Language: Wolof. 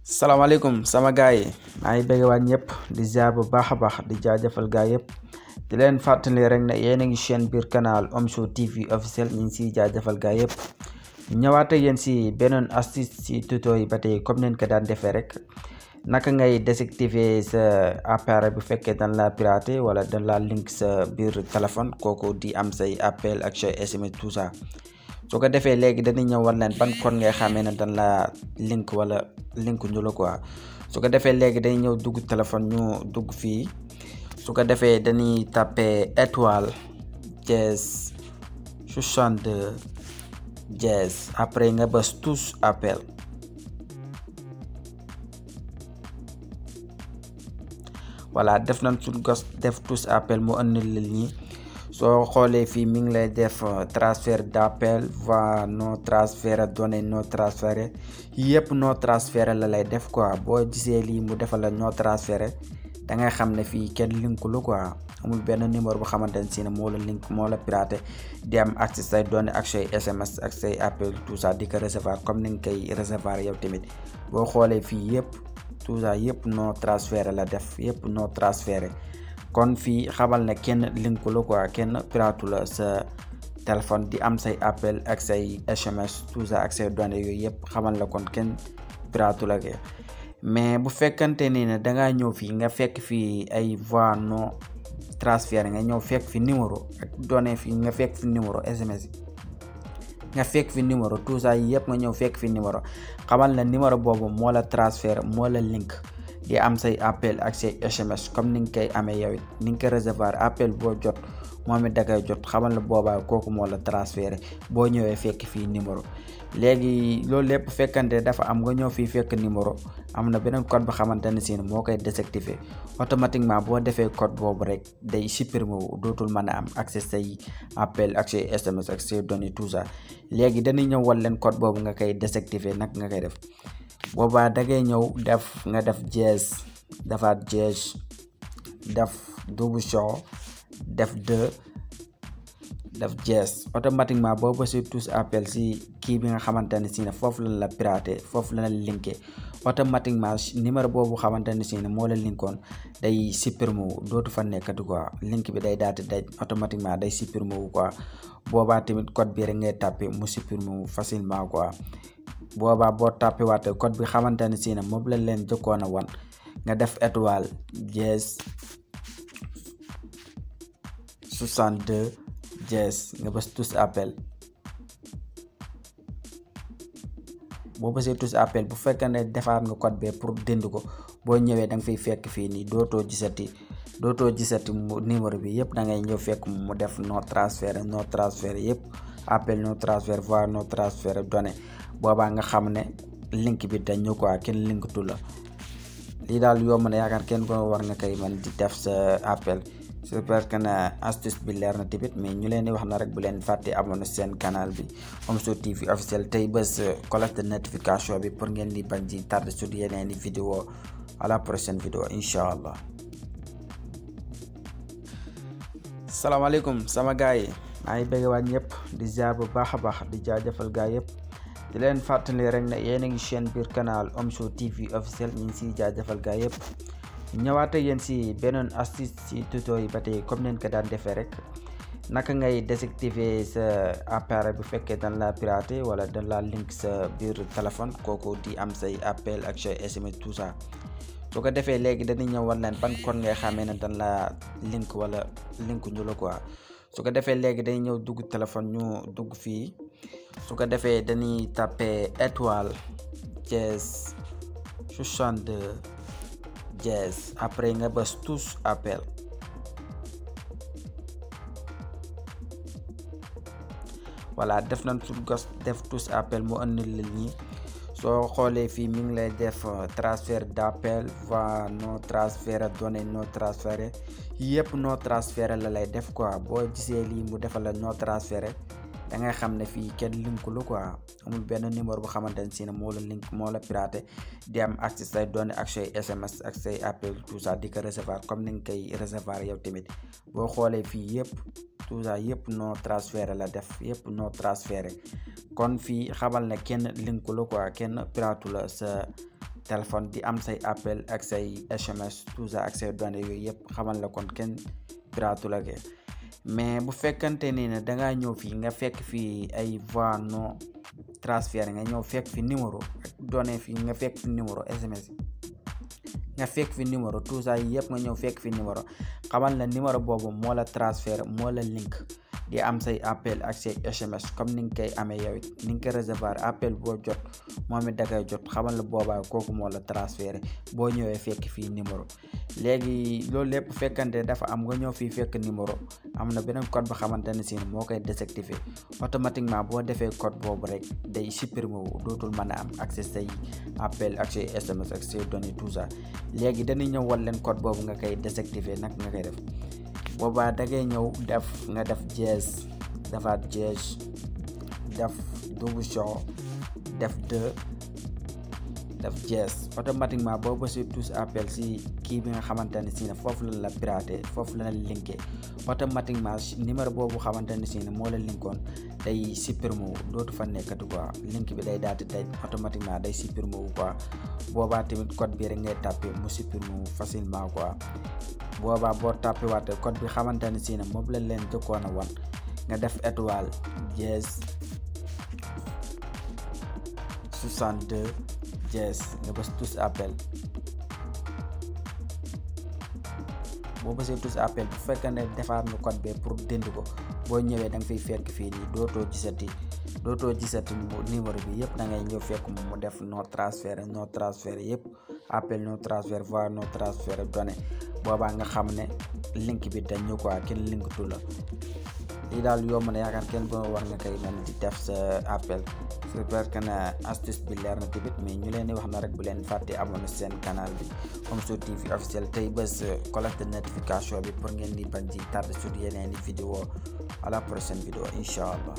salaamaaleykum sama gaay yi maa ngi bëgg waat ñëpp di ziar bu baax a baax di jaajëfal gaay yëpp di leen fàttali rek ne yéen a ngi chaîne biir canal Omzo TV officiel ñu ngi siy jaajëfal gaay yëpp ñëwaat ak yéen si beneen astuce si tuto yi ba tey comme neen ko daan defee rek naka ngay désactiver sa appareil bu fekkee dañ la piraté wala dañ la link sa biir téléphone kooku di am say appel ak say SMS tout ça su ko defee léegi dañuy ñëw war leen ban code ngay xamee ne dañ la link wala link ñu la quoi su ko defee léegi dañuy ñëw dugg téléphone ñu dugg fii su ko defee dañuy tapé étoile dièse 62 dièse après nga bës tous appel voilà def nañ suñ gos def tous appel mu andil la nii soo xoolee fii mi ngi lay def transfert d'appel voix non transféré données non transféré yëpp non transféré la lay def quoi boo gisee lii mu defal la non transféré da ngay xam ne fii kenn linku lu quoi amul benn numéro bu xamante ne si ne moo la link moo la piraté di am accès say données ak say SMS ak say appel tout ça di ko recevoir comme ni nga koy recevoir yow tamit boo xoolee fii yëpp tout ça yëpp non transféré la def yëpp non transféré kon fii xamal ne kenn linku la quoi kenn piratu la sa téléphone di am say appel ak say SMS tout ça ak say données yooyu yëpp xamal la kon kenn piratu la ke mais bu fekkante ni ne dangaa ñëw fii nga fekk fii ay voix non transféré nga ñëw fekk fi numéro ak données fii nga fekk fi numéro SMS nga fekk fi numéro tout ça yëpp nga ñëw fekk fi numéro xamal ne numéro boobu moo la transféré moo la link di am say appel ak say SMS comme ni nga koy amee yow it ni nga ko recevoir appel boo jot moom it da koy jot xamal la boobaa kooku moo la transféré boo ñëwee fekk fii numéro léegi loolu lépp fekkante dafa am nga ñëw fii fekk numéro am na beneen code bu xamante ne si moo koy désactiver automatiquement boo defee code boobu rek day supprimer wu dootul mën a am accès say appel ak say SMS ak say données tout ça léegi dañuy ñëw wal leen code boobu nga koy désactiver nag nga koy def boobaa da ngay ñëw def nga def dièse defaat dièse def double show def 2 def dièse automatiquement boo bësee tous appel si kii bi nga xamante ne si ne foofu la la piraté foofu la la linké automatiquement numéro boobu xamante ne si ne moo la linkoon day supprimer wu dootu fa nekkati quoi link bi day daati day automatiquement day supprimer wu quoi boobaa tamit code bi rek ngay tapé mu supprimer wu facilement quoi boobaa boo tapé waate code bi xamante ne si ne moom la leen jëkkoon a wan nga def étoile dièse 62 dièse nga bës tous appel boo bësee tous appel bu fekkee ne defaat nga code bi pour dindi ko boo ñëwee da nga fiy fekk fii nii dootoo gisati numéro bi yëpp da ngay ñëw fekk mu def non transféré yëpp appel non transféré voix non transféré données boobaa nga xam ne link bi dañ ñu quoi kenn linkatu la lii daal yomb na yaakaar kenn ko war nga koy mën di def sa appel j'espère que ne astuce bi leer na tamit mais ñu leen di wax na rek bu leen fàtte abonné seen canal bi Omzo TV officiel tey bés cloche de notification bi pour ngeen di bañ di tardé sur yeneen i vidéo à la prochaine vidéo incha allah. salaamaaleykum sama gaay yi maa ngi bëgg waat ñëpp di ziar bu baax a baax di jaajëfal gaay yëpp di leen fàttali rek ne yéen a ngi chaîne biir canal Omzo TV officiel ñu ngi siy jaajëfal gaay yëpp ñëwaat ak yéen si beneen astuce si tuto yi ba tey comme neen ko daan defee rek naka ngay désactiver sa appareil bu fekkee dañ la piraté wala dañ la link sa biir téléphone kooku di am say appel ak say SMS tout ça su ko defee léegi dañuy ñëw war leen ban code ngay xamee ne dañ la link wala link ñu la quoi su ko defee léegi dañuy ñëw dugg téléphone ñu dugg fii su ko defee dañuy tapé étoile dièse 62 dièse après nga bës tous appel voilà def nañ suñ gos def tous appel mu andil la nii soo xoolee fii mi ngi lay def transfert d'appel voix non transféré données non transféré yëpp non transféré la lay def quoi boo gisee lii mu defal la non transféré da ngay xam ne fii kenn linku la quoi amul benn numéro bu xamante ne si ne moo la link moo la piraté di am accès say données ak say SMS ak say appel tout ça di ko recevoir comme ni nga koy recevoir yow tamit boo xoolee fii yëpp tout ça yëpp non transféré la def yëpp non transféré kon fii xamal ne kenn linku la quoi kenn piratu la sa téléphone di am say appel ak say SMS tout ça ak say données yooyu yëpp xamal la kon kenn piraatu la ke mais bu fekkante ni ne dangaa ñëw fii nga fekk fii ay voix non transfert nga ñëw fekk fi numéro ak données fii nga fekk fi numéro SMS nga fekk fi numéro tout ça yëpp nga ñëw fekk fi numéro xamal la numéro boobu moo la transfert moo la link di am say appel ak say SMS comme ni nga koy amee yow it ni nga ko recevoir appel boo jot moom it da koy jot xamal la boobaa kooku moo la transféré boo ñëwee fekk fii numéro léegi loolu lépp fekkante dafa am nga ñëw fii fekk numéro am na beneen code ba xamante ne si moo koy désactiver automatiquement boo defee code boobu rek day supprimer wu dootul mën a am accès say appel ak say SMS ak say données tout ça léegi dañuy ñëw wal leen code boobu nga koy désactiver nag nga koy def boobaa da ngay ñëw def dièse defaat dièse def double show def 2 def dièse automatiquement boo bësee tous appel si kii bi nga xamante ne si ne foofu la piraté foofu la linké automatiquement numéro boobu xamante ne si ne moo la linkoon day supprimer wu dootu fa nekkati quoi link bi day daal di tey automatiquement day supprimer wu quoi boobaa tamit code bi rek ngay tapé mu supprimer wu facilement quoi boobaa boo tapé waate code bi xamante ne si ne moom la leen jëkkoon a wan nga def étoile dièse 62 dièse nga bës tous appel boo bësee tous appel bu fekkee ne defaat nga code bi pour dindi ko boo ñëwee da nga fiy fekk fii nii dootoo gisati numéro bi yëpp da ngay ñëw fekk mu def non transfert yëpp appel non transfert voix non transfert données boobaa nga xam ne link bi dañu quoi kenn linkatu la lii daal yomb na yaakaar kenn ko war nga koy mën di def sa appel j'espère que ne astuce bi leer na tamit mais ñu leen di wax na rek bu leen fàtte abonné seen canal bi Omzo TV officiel tey bés cloche de notification bi pour ngeen di bañ di tardé sur yeneen i vidéo à la prochaine vidéo incha allah.